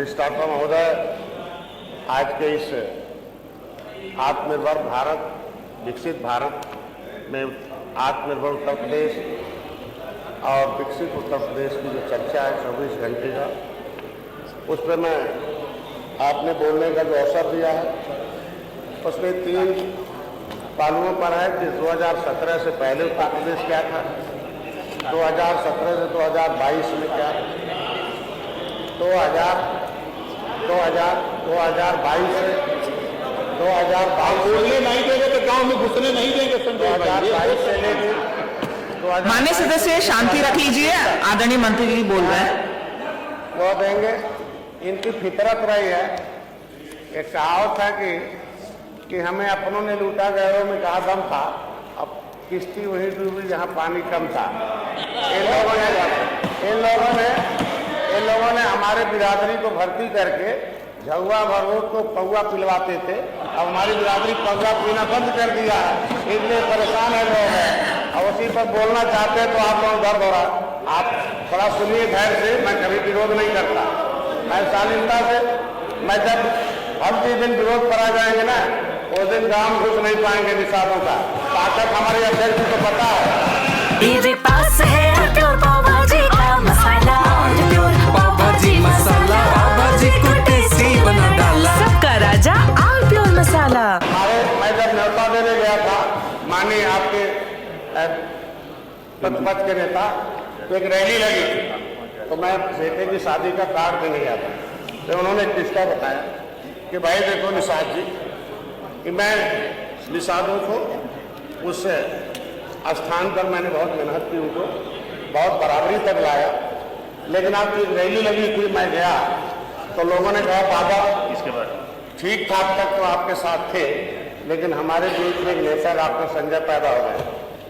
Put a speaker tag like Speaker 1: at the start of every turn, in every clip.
Speaker 1: अधिष्ठाता महोदय, आज के इस आत्मनिर्भर भारत, विकसित भारत में आत्मनिर्भर उत्तर प्रदेश और विकसित उत्तर प्रदेश की जो चर्चा है 24 घंटे का, उस पर मैं आपने बोलने का जो अवसर दिया है उसमें 3 पहलुओं पर है कि 2017 से पहले उत्तर प्रदेश क्या था, 2017 से 2022 में क्या, 2022 से 2022
Speaker 2: बोलने नहीं देंगे तो गांव में घुसने नहीं देंगे।
Speaker 1: 2022 से लेकर
Speaker 3: माननीय सदस्य शांति रख लीजिए, आदरणीय मंत्री जी बोल रहे हैं।
Speaker 1: वो देंगे, इनकी फितरत रही है। एक कहावत है कि हमें अपनों ने लूटा, गैरों में कहा दम था, अब किश्ती वहीं डूबी जहां पानी कम था। इन लोगों ने हमारे बिरादरी को भर्ती करके झुआ भर रोज को पौवा पिलवाते थे, अब हमारी बिरादरी पौवा पीना बंद कर दिया है, इसलिए परेशान है लोग हैं। अब उसी पर बोलना चाहते हैं तो आप लोग दर्द हो रहा, आप थोड़ा सुनिए धैर्य से। मैं कभी विरोध नहीं करता, मैं शालीनता से, मैं जब हम जिस दिन विरोध करा जाएंगे ना, उस दिन गांव घुस नहीं पाएंगे निषादों का। ताकत हमारे अध्यक्ष को पता है।
Speaker 4: मेरे पास है पाव भाजी का मसाला,
Speaker 5: पाव भाजी मसाला, पाव भाजी को टेस्टी बना डाला,
Speaker 4: सबका राजा ऑल प्योर मसाला।
Speaker 1: मैं जब न्योता देने गया था माननीय आपके प्रतिपक्ष के नेता, तो एक रैली लगी थी, तो मैं बेटे की शादी का कार्ड देने गया था, तो उन्होंने एक किस्सा बताया कि भाई देखो निषाद जी, कि मैं निषादों को उस स्थान पर मैंने बहुत मेहनत की, उनको बहुत बराबरी तक लाया, लेकिन आपकी रैली लगी थी, मैं गया तो लोगों ने कहा बाबा इसके बाद ठीक ठाक तक तो आपके साथ थे, लेकिन हमारे बीच में एक नेता डॉक्टर संजय पैदा हो गए,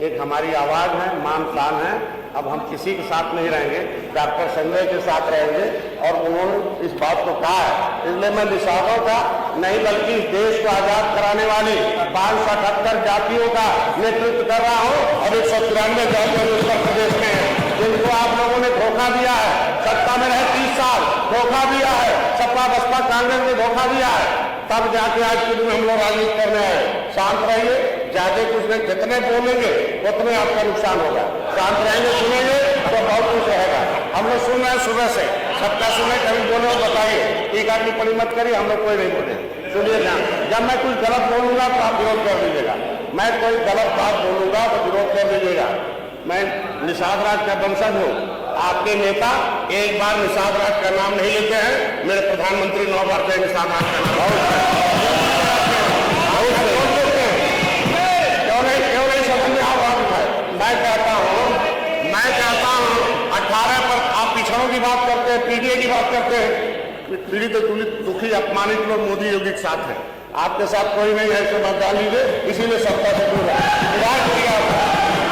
Speaker 1: एक हमारी आवाज़ है, मान शान है, अब हम किसी के साथ नहीं रहेंगे, डॉक्टर संजय के साथ रहेंगे। और उन्होंने इस बात को कहा है, इसलिए मैं निषादों का नहीं बल्कि इस देश को आज़ाद कराने वाली 578 जातियों का नेतृत्व कर रहा हूँ, और 193 जातियों उत्तर प्रदेश में जिनको आप लोगों ने धोखा दिया है, सत्ता में रहे 30 साल धोखा दिया है, सपा बसपा कांग्रेस ने धोखा दिया है, तब जाके आज के दिन हम लोग राजनीति करने आए। शांत रहिए, ज्यादा कुछ नहीं, जितने बोलेंगे उतने आपका नुकसान होगा। शांत रहेंगे, सुनेंगे तो बहुत कुछ रहेगा। हम लोग सुन रहे हैं सुबह से, सबका सुने, कभी बोले और बताइए, टीका टिप्पणी मत करिए, हम लोग कोई नहीं बोले, सुनिए ना। जब मैं कुछ गलत बोलूंगा तो आप विरोध कर दीजिएगा, मैं कोई गलत बात बोलूंगा तो विरोध कर दीजिएगा। मैं निषाद राज का वंशज हूँ, आपके नेता एक बार निषाद राज का नाम नहीं लेते हैं, मेरे प्रधानमंत्री 9 बार से निषाद राज का नाम क्यों नहीं समझ में आ रहा है। मैं कहता हूँ 18 पर आप पिछड़ों की बात करते हैं, पीडीए की बात करते हैं, पीड़ित दुखी अपमानित लोग मोदी योगी के साथ है, आपके साथ कोई नहीं है, इसे मत डाल लीजिए, इसीलिए सत्ता से दूर है।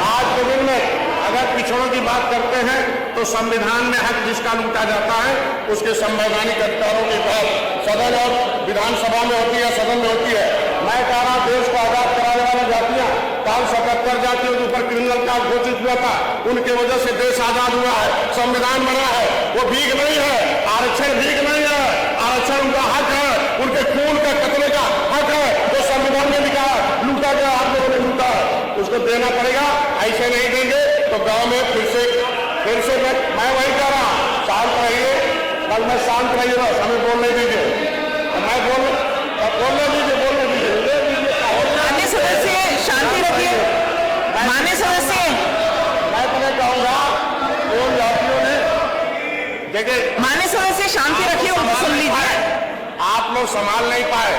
Speaker 1: आज के दिन में अगर पिछड़ों की बात करते हैं तो संविधान में हक जिसका लूटा जाता है उसके संवैधानिक अधिकारों की बात सदन और विधानसभा में होती है, सदन में होती है। मैं कह रहा देश को आजाद कराने वाली जातियां 577 जातियों के ऊपर क्रिमिनल काज घोषित हुआ था, उनकी वजह से देश आजाद हुआ है, संविधान बना है, वो भीख नहीं है, आरक्षण भीख नहीं है, आरक्षण उनका हक है, उनके खून का कतले का हक है, जो संविधान में लिखा है, लूटा गया, आप लोगों ने लूटा है, उसको देना पड़ेगा। ऐसे नहीं देंगे तो गांव में फिर से मैं वही कह रहा हूं, शांत रहिए, कल मैं शांत रहिए, बस हमें बोलने दीजिए, मैं बोलने दीजिए।
Speaker 3: माननीय सदस्य शांति रखिए, माननीय सदस्य
Speaker 1: मैं तुम्हें कहूंगा उन जातियों ने देखिए,
Speaker 3: माननीय सदस्य शांति रखिए, उनको सुन लीजिए।
Speaker 1: आप लोग संभाल नहीं पाए,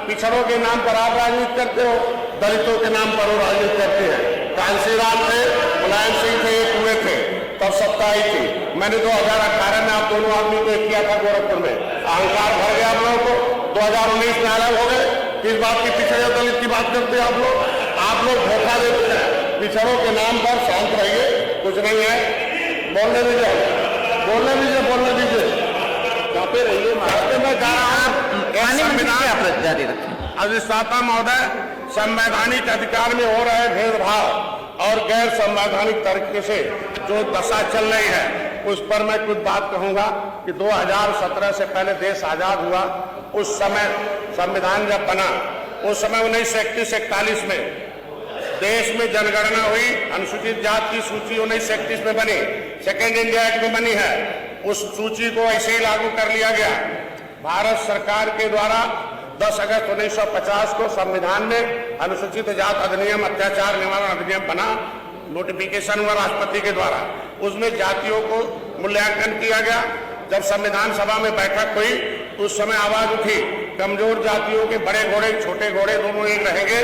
Speaker 1: पिछड़ों के नाम पर आप राजनीति करते हो, दलितों के नाम पर वो राजनीति करते हैं। कांशीराम थे, मुलायम सिंह थे, एक हुए थे, तब सत्ता आई थी। मैंने 2018 में आप दोनों आदमी को किया था गोरखपुर में, अहंकार भर गया आप लोगों को, 2019 में अलग हो गए, किस बात की पिछड़े दलित की बात करते हैं आप लोग धोखा देते हैं। पिछड़ों के नाम पर शांत रहिए, कुछ नहीं है, बोलने दीजिए, यहाँ पे रहिए। मैं कह रहा हूँ अधिष्ठाता महोदय, संवैधानिक अधिकार में हो रहे भेदभाव और गैर संवैधानिक तरीके से जो दशा चल रही है, उस पर मैं कुछ बात कहूंगा कि 2017 से पहले देश आजाद हुआ, उस समय संविधान जब बना, उस समय 1931-41 में देश में जनगणना हुई, अनुसूचित जाति की सूची 1931 में बनी, सेकेंड इंडिया एक्ट में बनी है, उस सूची को ऐसे ही लागू कर लिया गया। भारत सरकार के द्वारा 10 अगस्त 1950 को संविधान में अनुसूचित जाति अधिनियम, अत्याचार निवारण अधिनियम बना, नोटिफिकेशन हुआ राष्ट्रपति के द्वारा, उसमें जातियों को मूल्यांकन किया गया। जब संविधान सभा में बैठक हुई तो उस समय आवाज उठी, कमजोर जातियों के बड़े घोड़े छोटे घोड़े दोनों एक रहेंगे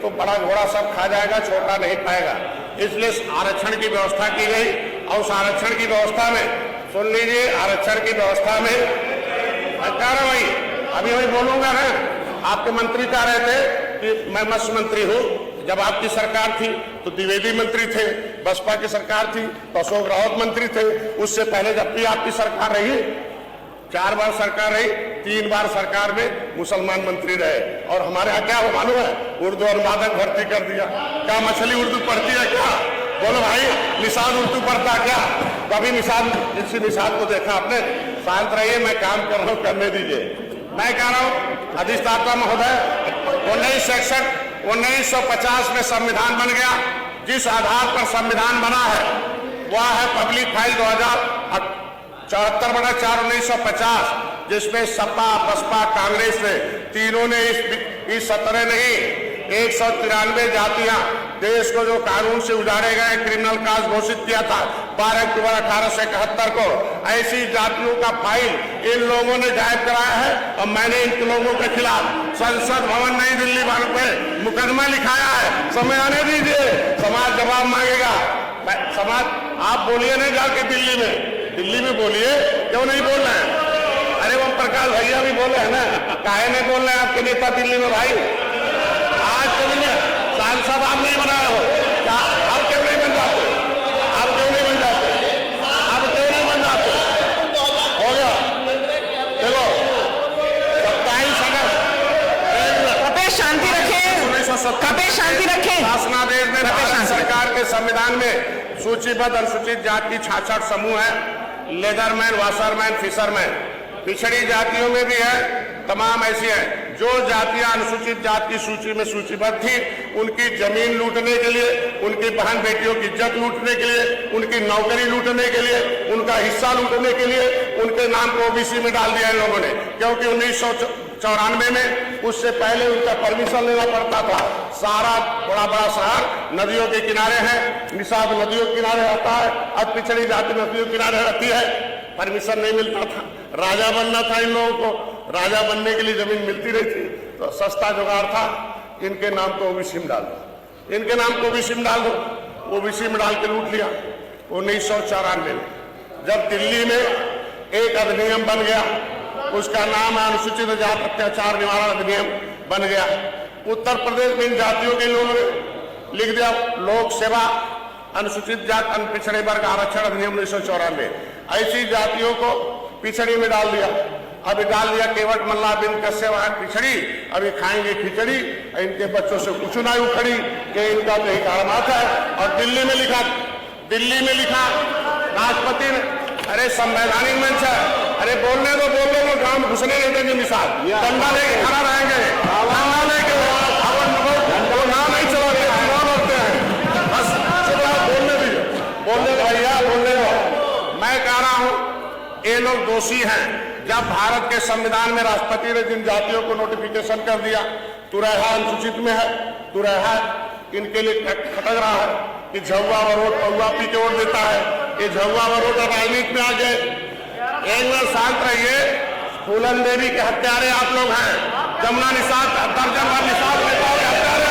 Speaker 1: तो बड़ा घोड़ा सब खा जाएगा, छोटा नहीं पाएगा। इसलिए आरक्षण की व्यवस्था की गई और उस आरक्षण की व्यवस्था में, सुन लीजिए, आरक्षण की व्यवस्था में वही अभी वही बोलूंगा ना, आपके मंत्री कह रहे थे कि मैं मत्स्य मंत्री हूं। जब आपकी सरकार थी तो द्विवेदी मंत्री थे, बसपा की सरकार थी तो अशोक रावत मंत्री थे। उससे पहले जब भी आपकी सरकार रही, 4 बार सरकार रही, 3 बार सरकार में मुसलमान मंत्री रहे। और हमारे यहाँ क्या मालूम है, उर्दू अनुवादक भर्ती कर दिया। क्या मछली उर्दू पढ़ती है क्या? बोलो भाई, निषाद उर्दू पढ़ता क्या? कभी निषाद को देखा आपने? शांत रहिए, मैं काम कर रहा हूँ, करने दीजिए। मैं कह रहा हूँ अधिष्ठाता महोदय, 1950 में संविधान बन गया। जिस आधार पर संविधान बना है वह है पब्लिक फाइल 2074/4/1950, जिसमें सपा, बसपा, कांग्रेस ने तीनों ने इस 17 नहीं 193 जातियां देश को जो कानून से उजाड़े गए क्रिमिनल काज घोषित किया था 12 अक्टूबर 1871 को, ऐसी जातियों का फाइल इन लोगों ने गायब कराया है। और मैंने इन लोगों के खिलाफ संसद भवन नई दिल्ली में मुकदमा लिखाया है। समय आने दीजिए, समाज जवाब मांगेगा। समाज, आप बोलिए नहीं जाके दिल्ली में बोलिए, क्यों नहीं बोल रहे हैं? अरे वो प्रकाश भैया भी बोले हैं ना, काहे नहीं बोल रहे हैं आपके नेता दिल्ली में? भाई आज कभी सांसद आप नहीं बनाए हो क्या? आप क्यों नहीं बन जाते? आप क्यों नहीं बन जाते? आप क्यों नहीं बन जाते? हो गया, चलो 27 अगस्त।
Speaker 3: कपे शांति रखें, कपे शांति रखें।
Speaker 1: शासनादेश में भारत सरकार के संविधान में सूचीबद्ध अनुसूचित जाति 66 समूह है, लेदरमैन, वाशरमैन, फिशरमैन। पिछड़ी जातियों में भी है, तमाम ऐसी हैं जो जातियां अनुसूचित जाति की सूची में सूचीबद्ध थी, उनकी जमीन लूटने के लिए, उनकी बहन बेटियों की इज्जत लूटने के लिए, उनकी नौकरी लूटने के लिए, उनका हिस्सा लूटने के लिए उनके नाम को ओबीसी में डाल दिया इन लोगों ने। क्योंकि 1994 में, उससे पहले उनका परमिशन लेना पड़ता था। सारा बड़ा शहर नदियों के किनारे है, निषाद नदियों के किनारे रहता है, अब पिछड़ी जाति नदियों के किनारे रहती है, परमिशन नहीं मिलता था। राजा बनना था इन लोगों को, राजा बनने के लिए जमीन मिलती रही थी, तो सस्ता जुगाड़ था, इनके नाम को ओबीसी में डाल दो, इनके नाम को ओबीसी में डाल दो। ओबीसी में डाल के लूट लिया। 1994 में जब दिल्ली में एक अधिनियम बन गया, उसका नाम है अनुसूचित जाति अत्याचार निवारण अधिनियम बन गया। उत्तर प्रदेश में इन जातियों के लोगों ने लिख दिया लोक सेवा अनुसूचित जाति पिछड़े वर्ग आरक्षण अधिनियम 1994। ऐसी जातियों को पिछड़ी में डाल दिया। अभी डाल दिया केवट मल्ला बिन कश्यप पिछड़ी, अभी खाएंगे खिचड़ी, इनके बच्चों से कुछ ना उखड़ी कि इनका तो एक आरामात है। और दिल्ली में लिखा राष्ट्रपति ने, अरे संवैधानिक मंच है, अरे बोलने दो गांव में घुसने नहीं देंगे। मिसाल डंडा लेके खड़ा रहेंगे, डंडा लेके नाम नहीं चलाते, चुनाव लड़ते हैं, बस बोलने दीजिए, बोलने दो भैया, बोलने दो। मैं कह रहा हूं ये लोग दोषी हैं। जब भारत के संविधान में राष्ट्रपति ने जिन जातियों को नोटिफिकेशन कर दिया, तुरैहा अनुसूचित में है, तुरैहा इनके लिए खटक रहा है कि झुआ वोट पौआ पी के वोट देता है। ये झुआ वोट राजनीति में आ गए। एक मिनट शांत रहिए। फूलन देवी के हत्यारे आप लोग हैं, जमुना निषाद दर्जन भर निषाद नेताओं के हत्यारे।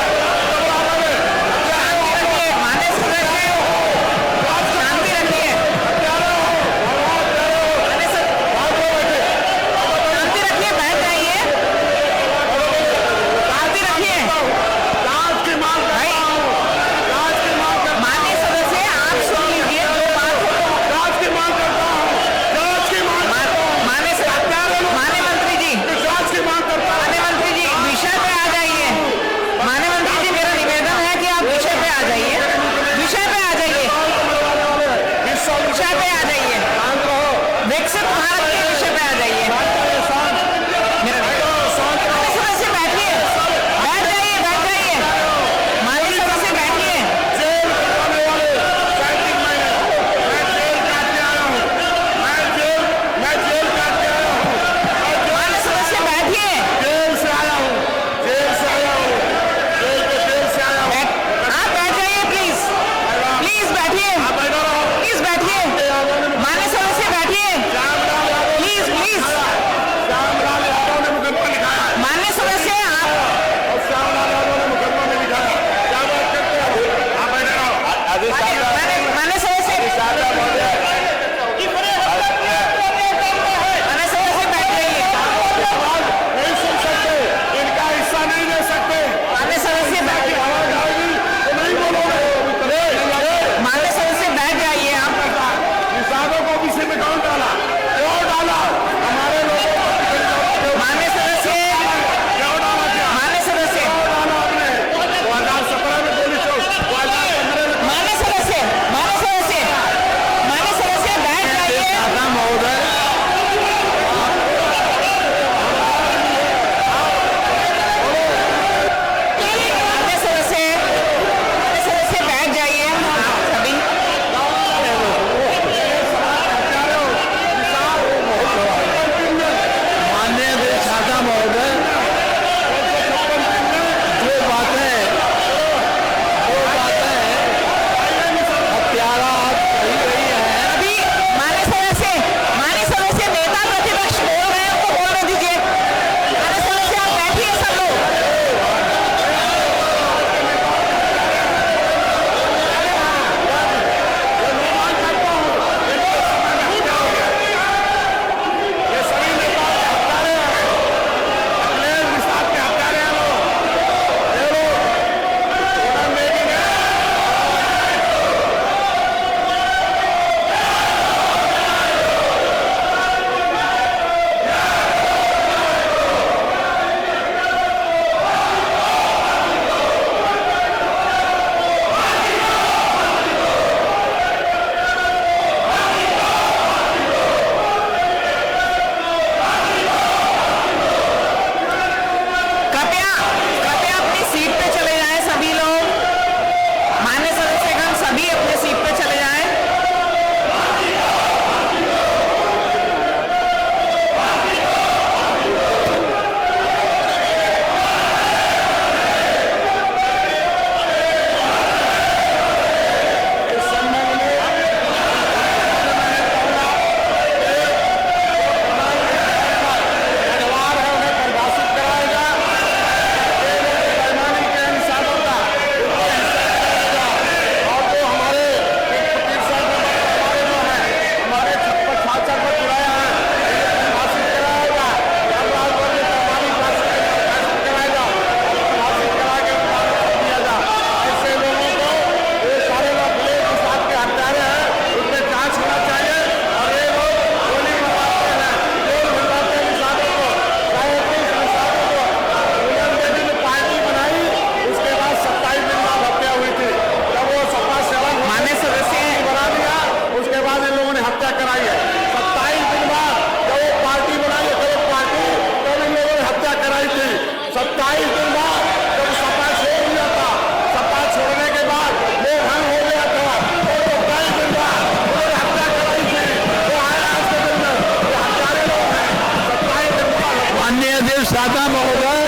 Speaker 2: माननीय अधिष्ठाता महोदय,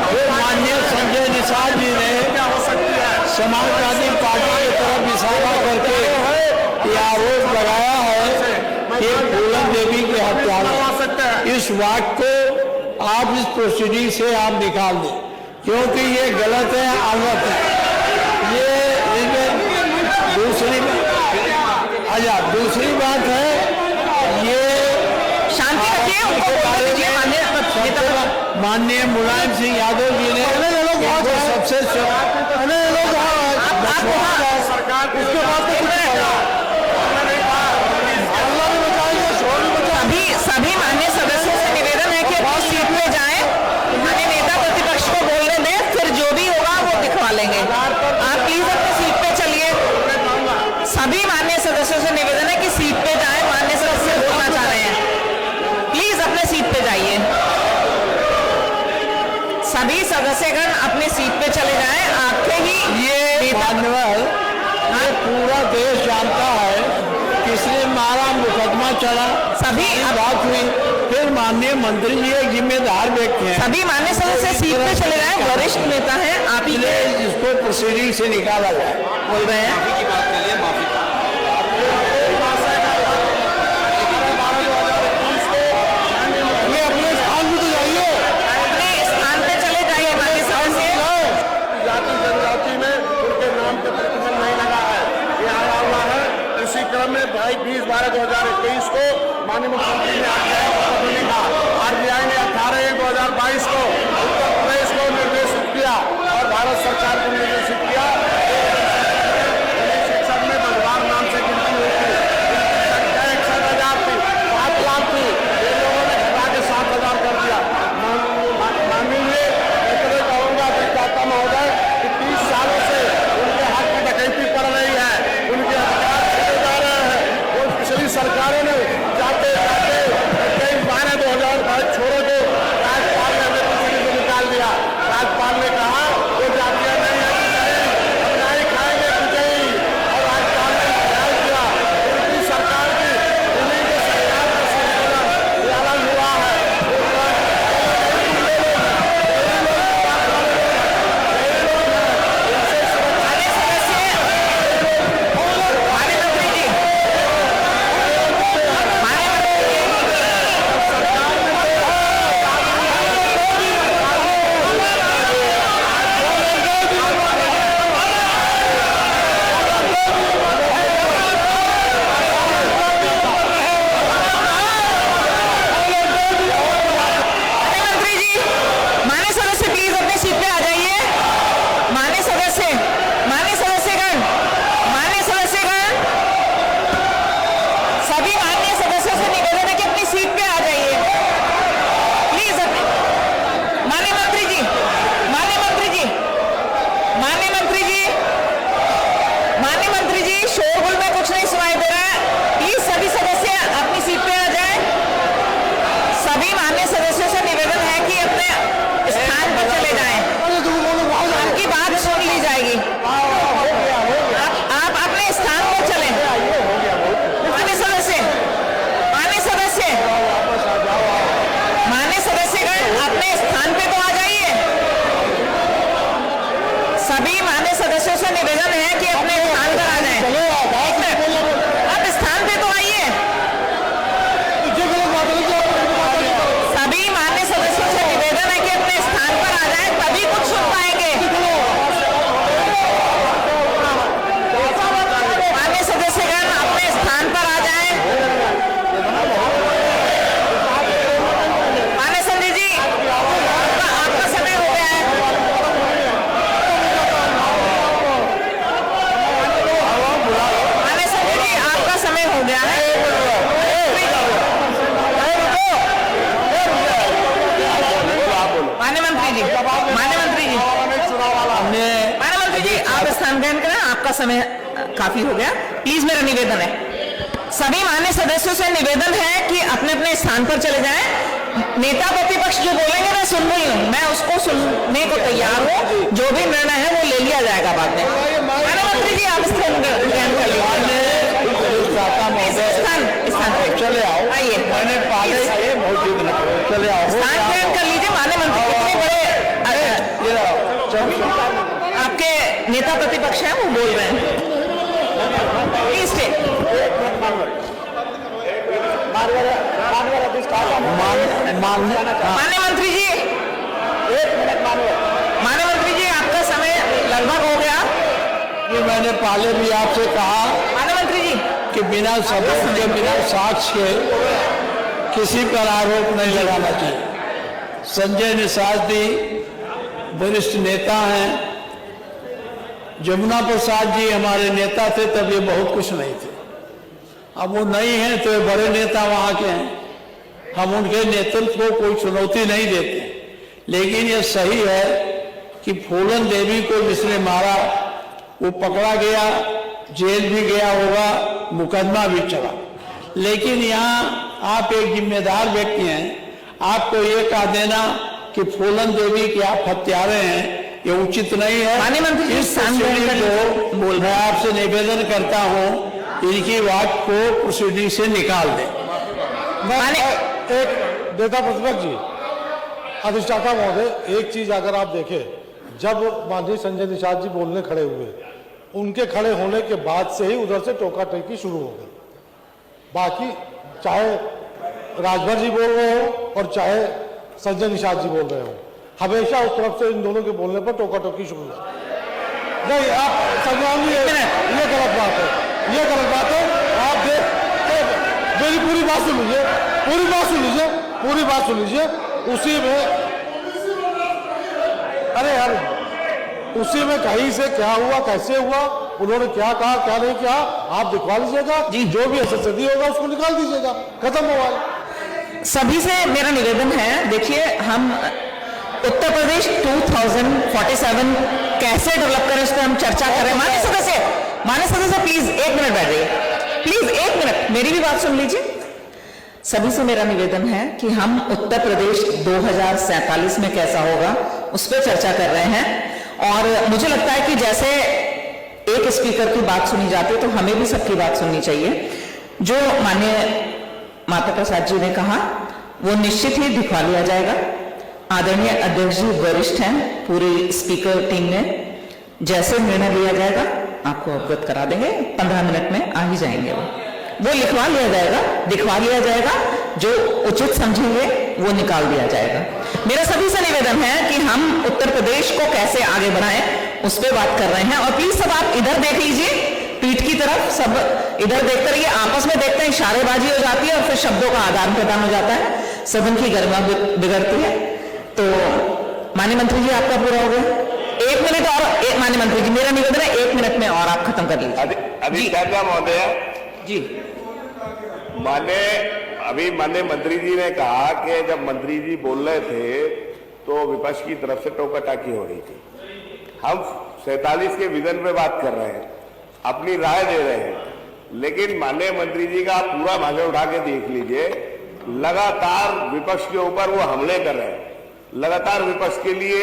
Speaker 2: फिर माननीय संजय निषाद जी ने समाजवादी पार्टी की तरफ इशारा करके ये आरोप लगाया है कि फूलन देवी की हत्या है। इस वाक्य को आप इस प्रोसीडिंग से आप निकाल दें, क्योंकि ये गलत है, आवत है। ये दूसरी बात है, ये
Speaker 3: शांति रखिए, उनको बोलने दीजिए।
Speaker 2: माननीय मुलायम सिंह यादव जी ने सबसे
Speaker 3: सभी माननीय सदस्यों से निवेदन है कि अपनी सीट पे जाएं, माननीय नेता प्रतिपक्ष को बोलने दें, फिर जो भी होगा वो दिखवा लेंगे। आप प्लीज अपनी सीट पे चलिए। सभी माननीय सदस्यों से निवेदन है कि सीट पे जाएं, माननीय सदस्य बोलना चाह रहे हैं, प्लीज अपने सीट पे जाइए। सभी सदस्यगण अपनी सीट पे चले जाएं। आपके ही
Speaker 2: ये मानवर, ये पूरा देश जानता है किसने मारा, मुकदमा चला,
Speaker 3: सभी
Speaker 2: बात हुई, फिर माननीय मंत्री जी एक जिम्मेदार व्यक्ति हैं।
Speaker 3: सभी माननीय सदस्य सीट पे चले जाएं, वरिष्ठ नेता हैं। आप ही
Speaker 2: इसको प्रोसीडिंग से निकाला जाए।
Speaker 3: बोल रहे हैं
Speaker 2: अपने स्थान पे तो जाइए,
Speaker 3: अपने स्थान पे चले जाइए। माननीय सदस्य
Speaker 1: जाति जनजाति में उनके नाम पे प्रतिबंध नहीं लगा है, ये आया हुआ है। इसी क्रम में 20/12/2021 को माननीय मुख्यमंत्री ने RBI ने 18/1/2022 को उत्तर प्रदेश को निर्देशित किया और भारत सरकार को निर्देशित किया शिक्षक में बलवान नाम से गिनती हुई थी। संख्या 61,000 थी, 7 लाख थी, ये लोगों ने घटा के 7,000 कर दिया। माननीय मैं कहूँगा अधिष्ठाता महोदय कि 30 सालों से उनके हाथ में डकैती पड़ रही है, उनके अधिकार छीने जा रहे हैं। और पिछली सरकारों ने जाते जाते 23/12/2022 छोड़ो दो, राज्यपाल ने हमें पिछली को निकाल दिया। राज्यपाल ने कहा वो जातियां नहीं नहीं खाएंगे कुछ, और राज्यपाल ने न्याय दिया। उनकी सरकार की दिल्ली के सरकार का संशोधन अलग हुआ है।
Speaker 3: समय काफी हो गया, प्लीज मेरा निवेदन है, सभी माननीय सदस्यों से निवेदन है कि अपने अपने स्थान पर चले जाएं। नेता प्रतिपक्ष जो बोलेंगे मैं सुन रही हूँ, मैं उसको सुनने को तैयार हूँ, जो भी निर्णय है वो ले लिया जाएगा बाद में। माननीय मंत्री जी आप स्थान पे चले आओ, आइए,
Speaker 2: मैंने पहले चले आओ,
Speaker 3: स्थान पे नेता प्रतिपक्ष है वो बोल रहे हैं। Please stay. माननीय मंत्री जी, माननीय मंत्री जी, आपका समय लगभग हो गया।
Speaker 2: ये मैंने पहले भी आपसे कहा
Speaker 3: माननीय मंत्री जी,
Speaker 2: कि बिना सबूत के, बिना साक्ष्य के किसी पर आरोप नहीं लगाना चाहिए। संजय निषाद जी वरिष्ठ नेता हैं, जमुना प्रसाद जी हमारे नेता थे, तब ये बहुत कुछ नहीं थे। अब वो नहीं हैं तो ये बड़े नेता वहाँ के हैं, हम उनके नेतृत्व को कोई चुनौती नहीं देते। लेकिन ये सही है कि फूलन देवी को जिसने मारा वो पकड़ा गया, जेल भी गया होगा, मुकदमा भी चला। लेकिन यहाँ आप एक जिम्मेदार व्यक्ति हैं, आपको ये कह देना कि फूलन देवी के आप हत्यारे हैं, ये उचित नहीं है।
Speaker 3: माननीय मंत्री जी,
Speaker 2: इस प्रोसीडिंग को मैं आपसे निवेदन करता हूँ, इनकी बात को प्रोसीडिंग से निकाल दें।
Speaker 6: एक नेता प्रतिपक्ष जी, अधिष्ठाता महोदय, एक चीज अगर आप देखें, जब माननीय संजय निषाद जी बोलने खड़े हुए, उनके खड़े होने के बाद से ही उधर से टोका टोकी शुरू हो गई। बाकी चाहे राजभर जी बोल रहे हो और चाहे संजय निषाद जी बोल रहे हो, हमेशा उस तरफ से इन दोनों के बोलने पर टोका टोकी शुरू हो। नहीं, आप संज्ञान ये गलत बात है, ये गलत बात है। आप मेरी पूरी बात सुन लीजिए, पूरी बात सुन लीजिए, पूरी बात सुन लीजिए। उसी में उसी में कहीं से क्या हुआ, कैसे हुआ, उन्होंने क्या कहा, क्या नहीं कहा, आप दिखवा लीजिएगा जी। जो भी असदी होगा उसको निकाल दीजिएगा, खत्म हुआ।
Speaker 3: सभी से मेरा निवेदन है, देखिए हम उत्तर प्रदेश 2047 कैसे डेवलप करें, उस पर हम चर्चा कर रहे हैं। माननीय सदस्य प्लीज एक मिनट बैठ जाइए, प्लीज एक मिनट, मेरी भी बात सुन लीजिए। सभी से मेरा निवेदन है कि हम उत्तर प्रदेश 2047 में कैसा होगा उस पर चर्चा कर रहे हैं। और मुझे लगता है कि जैसे एक स्पीकर की बात सुनी जाती है तो हमें भी सबकी बात सुननी चाहिए। जो माननीय माता प्रसाद जी ने कहा वो निश्चित ही दिखवा लिया जाएगा। आदरणीय अध्यक्ष जी वरिष्ठ हैं, पूरी स्पीकर टीम में जैसे निर्णय लिया जाएगा आपको अवगत करा देंगे। 15 मिनट में आ ही जाएंगे, वो लिखवा लिया जाएगा, दिखवा लिया जाएगा, जो उचित समझेंगे वो निकाल दिया जाएगा। मेरा सभी से निवेदन है कि हम उत्तर प्रदेश को कैसे आगे बढ़ाएं उस पर बात कर रहे हैं। और प्लीज सब आप इधर देख लीजिए, पीठ की तरफ सब इधर देखते रहिए, आपस में देखते हैं, इशारेबाजी हो जाती है और फिर शब्दों का आदान प्रदान हो जाता है, सदन की गरिमा बिगड़ती है। तो माननीय मंत्री जी आपका पूरा हो गया, 1 मिनट और। माननीय मंत्री जी मेरा निवेदन है 1 मिनट में और आप खत्म कर लीजिए।
Speaker 1: अधिष्ठाता महोदय
Speaker 3: जी,
Speaker 1: माननीय मंत्री जी ने कहा कि जब मंत्री जी बोल रहे थे तो विपक्ष की तरफ से टोका टाकी हो रही थी। हम 47 के विजन पे बात कर रहे हैं, अपनी राय दे रहे हैं, लेकिन माननीय मंत्री जी का पूरा भाषण उठा के देख लीजिए, लगातार विपक्ष के ऊपर वो हमले कर रहे हैं, लगातार विपक्ष के लिए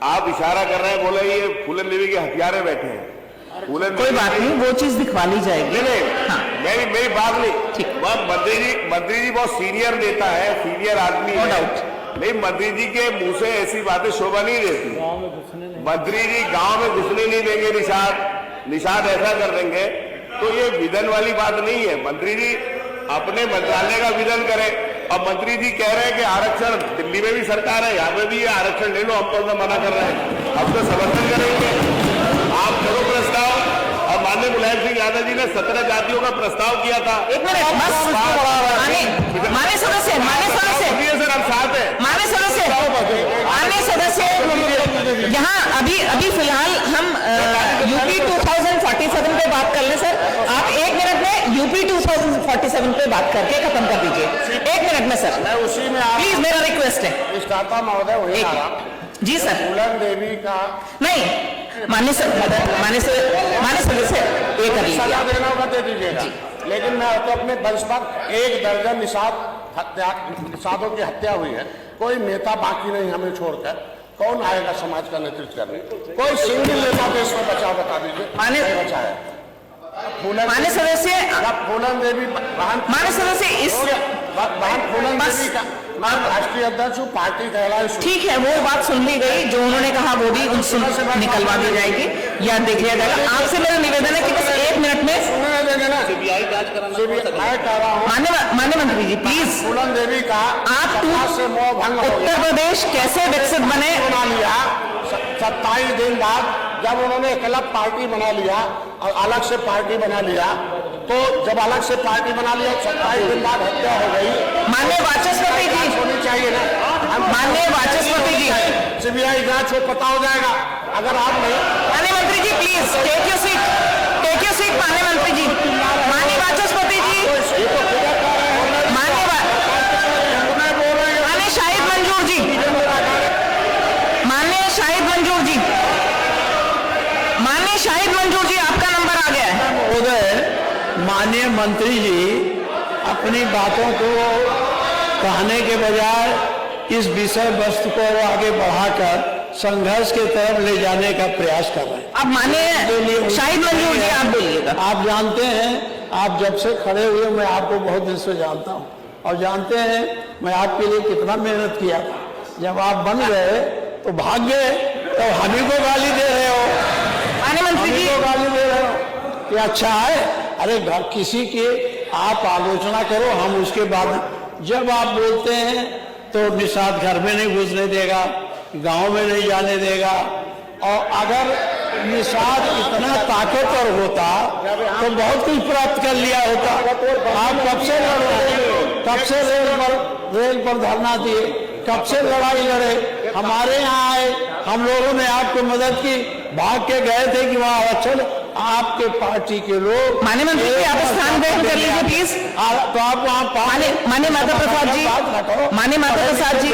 Speaker 1: आप इशारा कर रहे हैं, बोले ये फूलन देवी के हथियारे बैठे हैं।
Speaker 3: कोई बात नहीं, वो चीज दिखवा ली जाएगी।
Speaker 1: नहीं,
Speaker 3: हाँ।
Speaker 1: मेरी बात नहीं, मंत्री जी बहुत सीनियर नेता है, सीनियर आदमी है, नहीं मंत्री जी के मुंह से ऐसी बातें शोभा नहीं देती। मंत्री जी गांव में घुसने नहीं देंगे, निषाद ऐसा कर देंगे, तो ये विजन वाली बात नहीं है। मंत्री जी अपने मंत्रालय का विजन करें। और मंत्री जी कह रहे हैं कि आरक्षण दिल्ली में भी सरकार है, यहाँ पे भी ये आरक्षण ले लो, हम तो मना कर रहे हैं, हम तो समर्थन करेंगे, आप करो प्रस्ताव। और माननीय मुलायम सिंह यादव जी ने 17 जातियों का प्रस्ताव किया था।
Speaker 3: एक मिनट बस, माननीय सदस्य
Speaker 1: सर हम साथ हैं,
Speaker 3: माननीय सदस्य यहाँ अभी फिलहाल हम यूपी 2047 पे बात कर लें। सर आप 1 मिनट में यूपी 2047 पे बात करके खत्म कर दीजिए, 1 मिनट में सर।
Speaker 1: मैं उसी में
Speaker 3: प्लीज, मेरा रिक्वेस्ट है।
Speaker 1: अधिष्ठाता महोदय वही आ रहा
Speaker 3: जी सर।
Speaker 1: फूलन देवी का
Speaker 3: नहीं, माननीय सदस्य एक कर लीजिए,
Speaker 1: सजा देना होगा दे दीजिएगा, लेकिन मैं तो अपने वंश पर 1 दर्जन निषादों की हत्या हुई है, कोई नेता बाकी नहीं हमें छोड़कर। कौन आएगा समाज का नेतृत्व करने? कोई सिंगल नेता देश में बचा, बता दीजिए बचा है?
Speaker 3: माननीय सदस्य
Speaker 1: फूलन देवी
Speaker 3: माननीय सदस्य इस
Speaker 1: फूलन देवी का मैं राष्ट्रीय अध्यक्ष हूँ, पार्टी कहलाए।
Speaker 3: ठीक है, वो बात सुन ली गई, जो उन्होंने कहा वो भी निकलवा दी जाएगी या देख लिया जाएगा। आपसे मेरा निवेदन है कि बस 1 मिनट में
Speaker 1: सुनने देंगे ना, सीबीआई जांच कराना।
Speaker 3: माननीय मंत्री जी प्लीज,
Speaker 1: फूलन देवी का
Speaker 3: आप
Speaker 1: से मोह भंग हो गया।
Speaker 3: उत्तर प्रदेश कैसे विकसित बने,
Speaker 1: बना लिया 27 दिन बाद जब उन्होंने क्लब पार्टी बना लिया और अलग से पार्टी बना लिया, तो जब अलग से पार्टी बना लिया 27 दिन बाद हत्या हो गई।
Speaker 3: माननीय वाचस्पति जी,
Speaker 1: होनी चाहिए ना,
Speaker 3: माननीय वाचस्पति जी,
Speaker 1: सीबीआई जांच हो, पता हो जाएगा। अगर आप नहीं,
Speaker 3: माननीय मंत्री जी please take your seat, take your seat. माननीय मंत्री जी, माननीय वाचस्पति जी, माननीय शाहिद मंजूर जी, माननीय शाहिद मंजूर जी, माननीय शाहिद मंजूर जी, आपका नंबर आ गया है।
Speaker 2: महोदय, माननीय मंत्री जी अपनी बातों को कहने के बजाय इस विषय वस्तु को आगे बढ़ाकर संघर्ष की तरफ ले जाने का प्रयास कर रहे हैं।
Speaker 3: अब माननीय शाहिद मंजूर जी आप बोलिएगा।
Speaker 2: आप जानते हैं, आप जब से खड़े हुए मैं आपको बहुत दिन से जानता हूं और जानते हैं मैं आपके लिए कितना मेहनत किया था। जब आप बन गए तो भाग गए, तो हम ही को गाली दे रहे हो,
Speaker 3: माननीय मंत्री जी
Speaker 2: को गाली दे रहे हो कि अच्छा है। अरे घर किसी की आप आलोचना करो, हम उसके बाद जब आप बोलते हैं तो निषाद घर में नहीं घुसने देगा, गांव में नहीं जाने देगा। और अगर निषाद इतना ताकतवर होता तो बहुत कुछ प्राप्त कर लिया होता। आप कब से लड़ रहे हैं, कब से रेल पर धरना दिए, कब से लड़ाई लड़े, हमारे यहाँ आए, हम लोगों ने आपको मदद की, भाग के गए थे कि वहाँ अच्छा आपके पार्टी के लोग।
Speaker 3: माननीय मंत्री जी आप स्थान ग्रहण कर लीजिए प्लीज।
Speaker 2: तो आप वहाँ
Speaker 3: माननीय माता प्रसाद जी, माननीय माता प्रसाद जी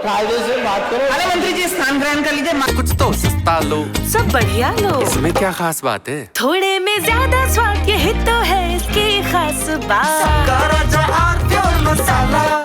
Speaker 2: कायदे से बात करो।
Speaker 3: माननीय मंत्री जी स्थान ग्रहण कर लीजिए।
Speaker 5: कुछ तो सस्ता लो,
Speaker 4: सब बढ़िया लो,
Speaker 5: इसमें क्या खास बात है?
Speaker 4: थोड़े में ज्यादा स्वाद, यही तो है इसकी खास बात।